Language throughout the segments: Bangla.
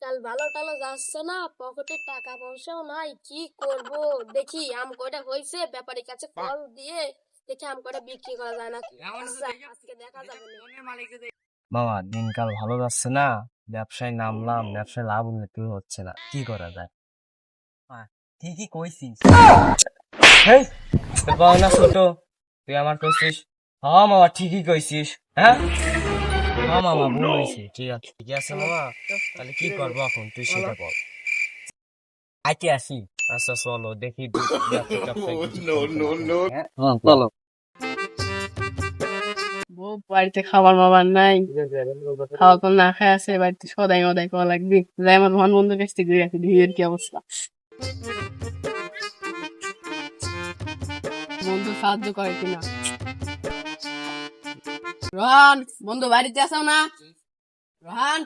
দিনকাল ভালো টালো যাচ্ছে না, পকেটে টাকা পয়সাও নাই, কি করব? দেখি আম কয়টা হয়েছে, ব্যাপারীর কাছে কল দিয়ে দেখি আম কয়টা বিক্রি করা যায় নাকি। আচ্ছা, আজকে দেখা যাবে না। মামা দিনকাল ভালো যাচ্ছে না, ব্যবসায় নামলাম, ব্যবসায় লাভ উন্নতি হচ্ছে না, কি করা যায়? ঠিকই কইছিস। হেই, তোর বউ না ছোট, তুই আমার কইছিস? হ্যাঁ মামা ঠিকই কইছিস। হ্যাঁ হ্যাঁ মামা ভুল হয়েছে, ঠিক আছে মামা। তাহলে কি করবো এখন তুই সেটা বল। আইতে আসি। আচ্ছা চলো দেখি ব্যবসায় কিছু হ্যাঁ চলো। বউ বাড়িতে খাবার মাবার নাই, খাওয়া তো না খাই আছে বাড়িতে, সদাই মদাই করা লাগবে। যাই আমার মন বন্ধুর কাছ থেকে ঘুরে আসি, ভিড়ের কি অবস্থা। বন্ধু সাহায্য করে কিনা। রোহান, বন্ধু বাড়িতে আছো না? রোহান,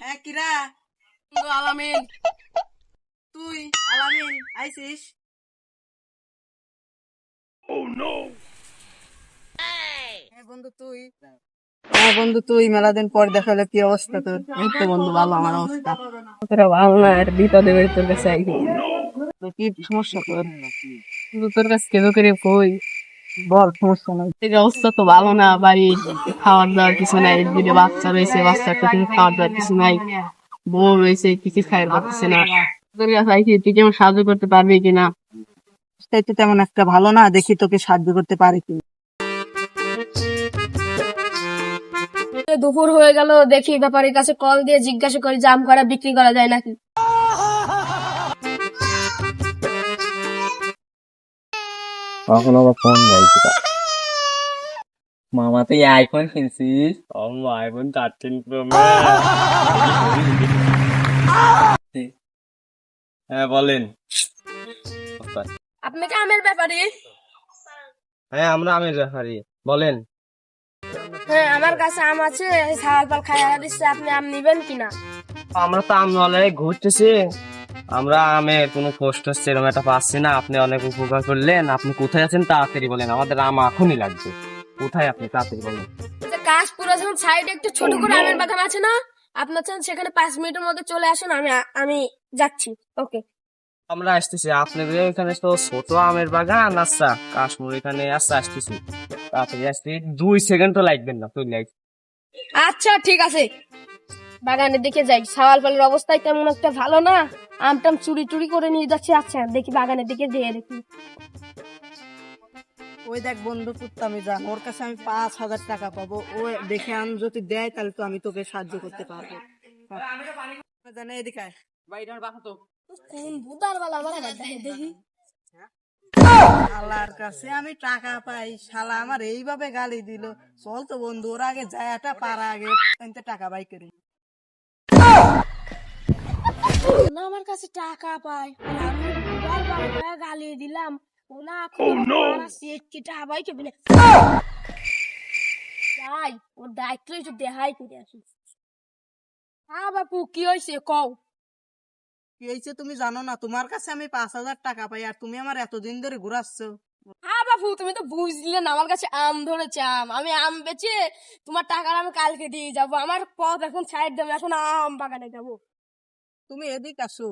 হ্যাঁ কিরা? বন্ধু আলামিন। তুই আলামিন আইছিস? হ্যাঁ বন্ধু তুই? হ্যাঁ বন্ধু তুই, মেলাদিন পর দেখা হলো, কি অবস্থা তোর? এই তো বন্ধু ভালো আমার অবস্থা। তোরা ভালো না, আর বিপদে বেড়ে তোর কাছে আইছি। তোর কি সমস্যা তোর? কিন্তু তোর কাছে কেঁদো করে কই, বল, সমস্যা নাই। এই অবস্থা তো ভালো না, বাড়ি খাওয়ার দাওয়ার কিছু নাই, দুটো বাচ্চা রয়েছে, বাচ্চার তো কিছু খাওয়ার দাওয়ার কিছু নাই, বউ রয়েছে কিছু খাইতে পারতেছে না। তোর কাছে আইছি, তুই কি আমার সাহায্য করতে পারবি কিনা? তাই তো তেমন একটা ভালো না, দেখি তোকে সাহায্য করতে পারি কি। দুপুর হয়ে গেল, দেখি ব্যাপারীর কাছে কল দিয়ে জিজ্ঞাসা করি যে আম কয়টা বিক্রি করা যায় নাকি। কখন আবার ফোন যাইছি। মামা তুই আইফোন কিনছিস? IPhone 13 pro max. হ্যাঁ বলেন। আপনি কি আমের ব্যাপারী? হ্যাঁ আমরা আমের ব্যাপারী, বলেন। হ্যাঁ, আমার কাছে আম আছে, ছাগল পাল খাইয়া দিচ্ছে, আপনি আম নিবেন কিনা? আমরা তো আমতলায় ঘুরতেছি, আমরা আমের কোনো খোঁজ টোজ সেরকম একটা পাচ্ছি না। আপনি অনেক উপকার করলেন। আপনি কোথায় আছেন তাড়াতাড়ি বলেন, আমাদের আম এখনই লাগবে। কোথায় আপনি তাড়াতাড়ি বলেন। যে কাশপুরা যখন সাইডে একটু ছোট করে আমের বাগান আছে না, আপনার চান সেখানে 5 মিনিটের মধ্যে চলে আসেন, আমি যাচ্ছি। ওকে। আমরা আসতেছি আপনাদের এখানে তো ছোট আমের বাগান। আচ্ছা কাশ্মীর এখানে আচ্ছা আসতেছি, তাড়াতাড়ি আসছি, 2 সেকেন্ড তো লাগবেন না, তুই লাগ। আচ্ছা ঠিক আছে, বাগানের দিকে যাই। ছাগল পালের অবস্থায় তেমন একটা ভালো না, আমটাম চুরি টুরি করে নিয়ে যাচ্ছে। আচ্ছা দেখি বাগানের দিকে যেয়ে দেখি। ওই দেখ বন্ধু কুত্তামি জান, ওর কাছে আমি 5,000 টাকা পাবো। ও দেখে আম যদি দেয় তাহলে তো আমি তোকে সাহায্য করতে পারবো। জানে এদিকে আয়। কোন বুদার বালা আমার দেখি। শালার কাছে আমি টাকা পাই, শালা আমার এইভাবে গালি দিল। চল তো বন্ধু, ওর আগে যায় একটা পাড়া আগে এনতে টাকা বাই করি। না আমার কাছে টাকা পায়, আর আমি বুদার বালা গালি দিলাম। ওনা এখন মারা সেট কি টাকা পাই কে বিলে। যাই, ওর দায়িত্ব একটু দেখাই করে আসি। হ্যাঁ বাপু, কি হয়েছে কও? কি হয়েছে তুমি জানো না? তোমার কাছে আমি 5,000 টাকা পাই, আর তুমি আমার এতদিন ধরে ঘুরাচ্ছ। হ্যাঁ বাপু, তুমি তো বুঝলে না, আমার কাছে আম ধরেছে। আমি আম বেচে তোমার টাকাটা আমি কালকে দিয়ে যাবো। আমার পথ এখন সাইড দেবো, এখন আম বাগানে যাবো। তুমি এদিক আসো।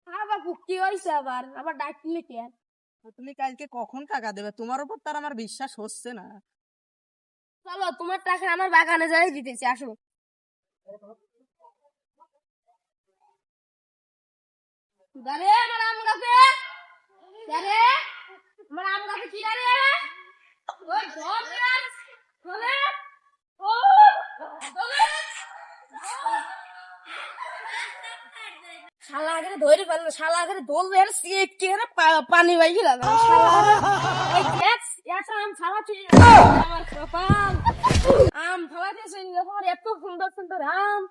হ্যাঁ বাপু, কি হয়েছে আবার? আবার ডাকলে কে? তুমি কালকে কখন টাকা দেবে? তোমার উপর তার আমার বিশ্বাস হচ্ছে না। চলো, তোমার টাকা আমার বাগানে যাই দিতেছি, আসো। দাঁড়ে আমার আম গাছে, দাঁড়ে আমার আম গাছে, কি দাঁড়ে? ওই ধর গাছ, চলে, ও, চলে। শালা আগে ধরে ফেললো, শালা আগে দোল বের সিট কে রে পানি বাই গেল শালা। এই গ্যাস এত আম ছাড়া তুই, আমার কপাল। আম ফলাতেছে যখন, এত সুন্দর সুন্দর আম,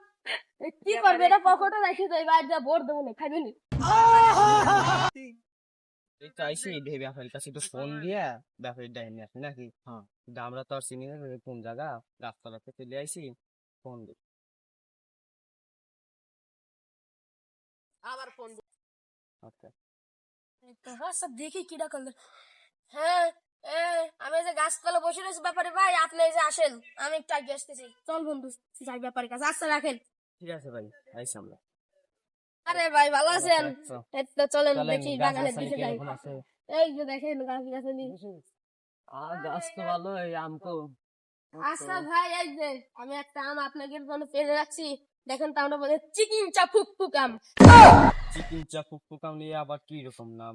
কি করবে? এটা পকেটে রেখে দেয়, বাইরে যা ভোর দেবো না, খাইবে নি। এই তো আইসি ব্যাপারীর কাছে একটু ফোন দিয়ে ব্যাপারীর ডাইনি আসি নাকি। হ্যাঁ কিন্তু আমরা তো আর চিনি না কোন জায়গা, গাছতলাতে চলে আইসি, ফোন দিই। আবার ফোন। আচ্ছা আচ্ছা দেখি কিটা করলে। হ্যাঁ, আমি এই যে গাছতলা বসে রয়েছি, ব্যাপারে ভাই আপনি এই যে আসেন, আমি একটু আগে আসতেছি। চল বন্ধু, যাই ব্যাপারের কাছে। আচ্ছা রাখেন। ঠিক আছে ভাই, আইসি আমরা। আরে ভাই ভালো আছেন? আচ্ছা, এই তো চলেন চলেন দেখি গাছ বাগানের গাছালি দিকে যাই। কিরকম আছে। এই যে দেখেন গাছ গাছালি। গাছ তো ভালো, এই আম তো আচ্ছা ভাই, এই যে আমি একটা আম আপনাকে জন্য পেরে রাখছি, দেখেন তো আমরা বলে চিকিং চাপুক পুকাম। চিকেন চাপুক পোকাম নিয়ে আবার কি রকম নাম?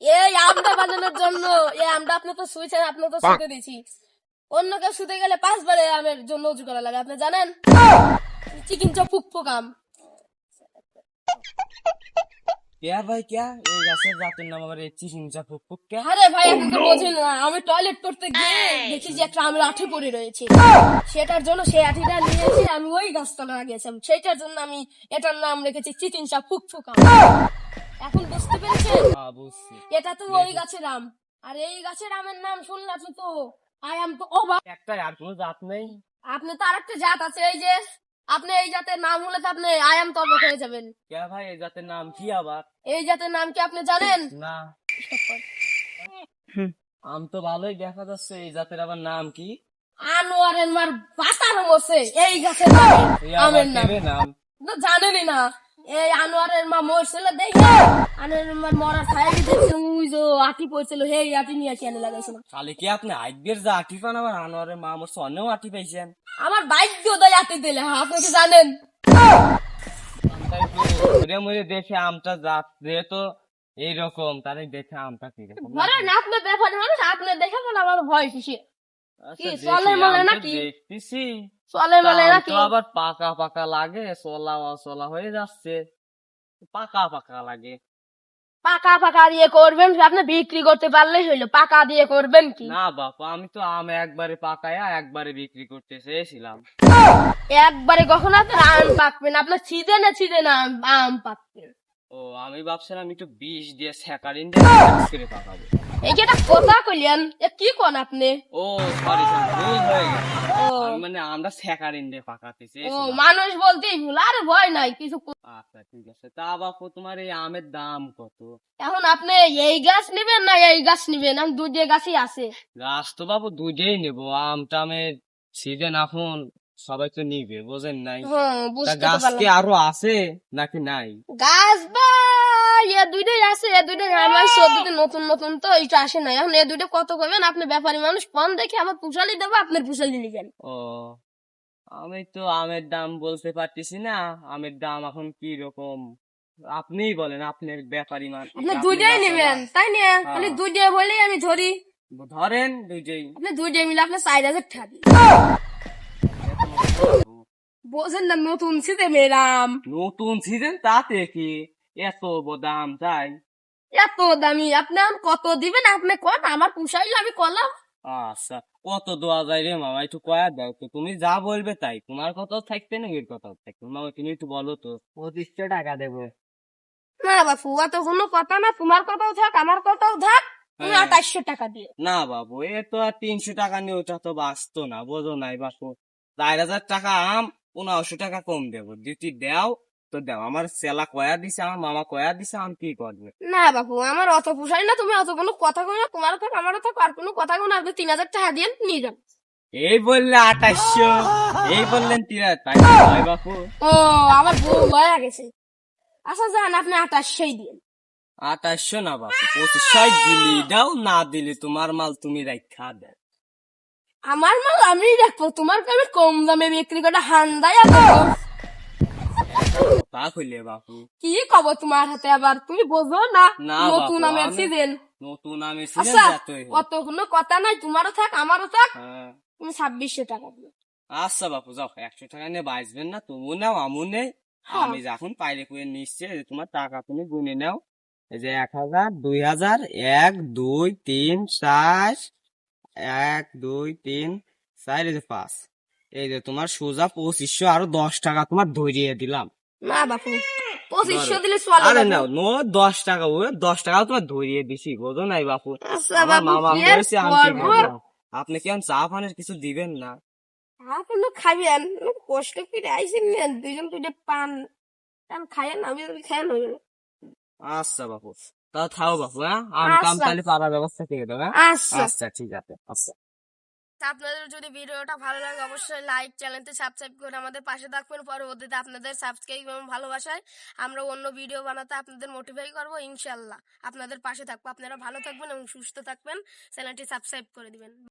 এই আমটা বাজানোর জন্য। এই আমটা আপনি তো শুয়েছেন, আপনি তো শুতে দিছি। অন্য কেউ শুতে গেলে 5 বার এই আমের জন্য উঁচু করা লাগে, আপনি জানেন? চিকিং চাপুক পুকাম। কে ভাই কে? এই গাছের জাতের নাম আবার এই চিকেন চাপুক পোক কে? আরে ভাই আপনি তো বোঝেন না, আমি টয়লেট করতে গিয়ে দেখি যে একটা আমের আঠি পড়ে রয়েছে, সেটার জন্য সেই আঠিটা নিয়ে এসে আমি ওই গাছতলা লাগিয়েছিলাম, সেটার জন্য আমি এটার নাম রেখেছি চিচিন সাপ ফুকফুকা। এখন বুঝতে পেরেছেন? বুঝছি। এটা তো ওই গাছের আম, আর এই গাছের আমের নাম শুনলে আপনি তো আই আম তো অবাক। একটাই, আর কোনো জাত নেই? আপনি তো আরেকটা জাত আছে, এই যে আপনি এই জাতের নাম হলে তো আপনি আই আম তো অবাক হয়ে যাবেন। কে ভাই এই জাতের নাম কি আবার? এই জাতের নাম কি আপনি জানেন? না, আম তো ভালোই দেখা যাচ্ছে, এই জাতের আবার নাম কি? আনোয়ারের মার বাতার মরছে এই গাছের নামে, এই আবার আমের নাম কেবে নাম? তো জানেনই না। এই আনোয়ারের মা মরছিল দেখে, আনোয়ারের মা মরার ছায়া দেখছিল, ওই যে আটি পড়ছিল, সেই আটি নিয়ে কেন লাগাইছিল। তাহলে কি আপনি আইবের যা আটি পান আবার আনোয়ারের মা আমার অন্যও আটি পাইছেন? আমার ভাগ্য দেয় আটি দিলে, হ্যাঁ আপনি কি জানেন? আমটাই তো ঘুরে মুড়ে দেখে আমটা জাত যেহেতু এইরকম, তাহলে দেখে আমটা কিরকম। ধরেন আপনার ব্যাপারে মানুষ, আপনি দেখে বলে আমার ভয় কিসে? আচ্ছা, কি দেখি, চলে মলে আম তো নাকি? দেখতেছি। চলে মলে তা আম নাকি? তো আবার পাকা পাকা লাগে, চলা চলা হয়ে যাচ্ছে, পাকা পাকা লাগে। পাকা পাকা দিয়ে করবেন কি? আপনি বিক্রি করতে পারলেই হইলো, পাকা দিয়ে করবেন কি? না বাপু, আমি তো আম একবারে পাকায়া একবারে বিক্রি করতে চেয়েছিলাম। একবারে কখন আপনার আম পাকবেন, আপনার সিজনে সিজনে আম পাকবে। ও, আমি ভাবছিলাম একটু বিষ দিয়ে স্যাকারিন দিয়ে mix করে পাকাবো। এই যে একটা কথা কইলেন, এ কি কোন আপনি? ও সরি, ভুল হয়ে গেছে। ও আমি মানে আমরা স্যাকারিন দিয়ে পাকাতে ও চেয়েছিলাম। মানুষ বলতেই ভুল, আর ভয় নাই কিছু। আচ্ছা ঠিক আছে। তা বাপু তোমার এই আমের দাম কত? এখন আপনি এই গাছ নিবেন না এই গাছ নিবেন? আমি দুটো গাছই আছে। গাছ তো বাবু দুইটাই নেবো, আমটা আমের সিজন এখন, সবাই তো নিবে, বোঝেন নাই? হ্যাঁ তা বুঝতে তো গাছ কি পারলাম। আরো আছে নাকি নাই? গাছ বা এ দুইটাই আছে, এ দুইটাই আমার সদ্যতে নতুন নতুন তো এইটা আসে নাই। এখন এ দুইটা কত করবেন? আপনি ব্যাপারী মানুষ, কম দেখে আমার পুষালি দেবো, আপনার পুষালি নিবেন। ও, আমি তো আমের দাম বলতে পারতেছি না, আমের দাম এখন কি রকম আপনিই বলেন, আপনার ব্যাপারী আপনি দুইটাই নিবেন তাই না? খালি দুইটাই বলেই আমি ধরি। ধরেন দুইটাই। আপনি দুইটাই মিলে আপনার 4,000 টাকা দিন। বোঝেন না, নতুন ছিটে মেরাম, নতুন সিজন তাতে কি এত দাম চাই? এত দামি। আপনি আর কত দিবেন আপনি কোন, আমার পুষাইলে আমি করলাম। আচ্ছা, কত দেওয়া যায় রে মামা, একটু কয়া দাও তো, তুমি যা বলবে তাই, তোমার কথাও থাকবে না এর কথাও থাকবে, মামা তুমি একটু বলো তো। 2500 টাকা দেবো। না বাপু, অত কোনো কথা না, তোমার কথাও থাক আমার কথাও থাক, তুমি হ্যাঁ। 2800 টাকা দিয়ে। না বাবু, এ তো আর 300 টাকা নিয়ে ওটা তো বাঁচতো না, বোঝো নাই বাপু। 4000 টাকা আম, 1500 টাকা কম দেবো, যদি দেও তো দেও, আমার সেলা কয়া দিছে, আমার মামা কয়া দিছে, আমি কি করবে? না বাপু, আমার অত পুষাই না, তুমি অত কোনো কথা কই না, তোমারও থাক আমারও থাক, আর কোনো কথা কই না, আপনি 3000 টাকা দিয়ে নিয়ে যান। এই বললে 2800, এই বললেন 3000, তাই নয় বাপু? ও আমার বউ হয়ে গেছে। আচ্ছা যান, আপনি 2800 দিন। 2800 না বাপু, 2500 দিলি দাও, না দিলি তোমার মাল তুমি রাখা দেন। আমার মাল আমি রাখবো, তোমার আমি কম দামে বিক্রি করে হান্দাই। তা কইলে বাপু। কি কব তোমার হাতে আবার, তুমি বোঝো না না নতুন বাপু, আমের আমি- সিজন। নতুন আমি ছিলেন আচ্ছা যতই হোক। অত কোনো কথা নাই, তোমারও থাক আমারও থাক, হ্যাঁ। তুমি 2600 টাকা দিও। আচ্ছা বাপু যাও, 100 টাকা নিয়ে বাঁচবেন না, তুমি নাও আমু নেই, হ্যাঁ। আমি যখন পাইলে করে নিচ্ছে তোমার টাকা তুমি গুনে নাও। এই যে 1000, 2000, 1 2 3 4, 1 2 3 4, এই যে 5, এই যে তোমার সোজা 2500, আরো 10 টাকা তোমার ধরিয়ে দিলাম। না বাপু, 2500 ধরো। দিলে চলে আরে বাপু। নাও, 10 টাকা, ওই 10 টাকাও তোমার ধরিয়ে দিছি, বোঝো নাই বাপু? আচ্ছা আমার বাপু, মামা কি আর বলেছে আমি কি করবো? করবো? আপনি কি চা পানের কিছু দিবেন না? আপনি খাবেন, কষ্ট করে আইসেন, দুইজন দুইটা পান টান খায়েন, আমি যদি খায়েন হইবে না। আচ্ছা বাপু, তাও থাও বাপু, হ্যাঁ আম কাম আচ্ছা। তাহলে পাড়ার ব্যবস্থা করে দেবো, হ্যাঁ? আচ্ছা। আচ্ছা ঠিক আছে, আচ্ছা। তা আপনাদের যদি ভিডিওটা ভালো লাগে অবশ্যই লাইক, চ্যানেলটি সাবস্ক্রাইব করে আমাদের পাশে থাকবেন। পরবর্তীতে আপনাদের সাবস্ক্রাইব এবং ভালোবাসায় আমরা অন্য ভিডিও বানাতে আপনাদের মোটিভেট করবো ইনশাল্লাহ। আপনাদের পাশে থাকবো। আপনারা ভালো থাকবেন এবং সুস্থ থাকবেন। চ্যানেলটি সাবস্ক্রাইব করে দিবেন।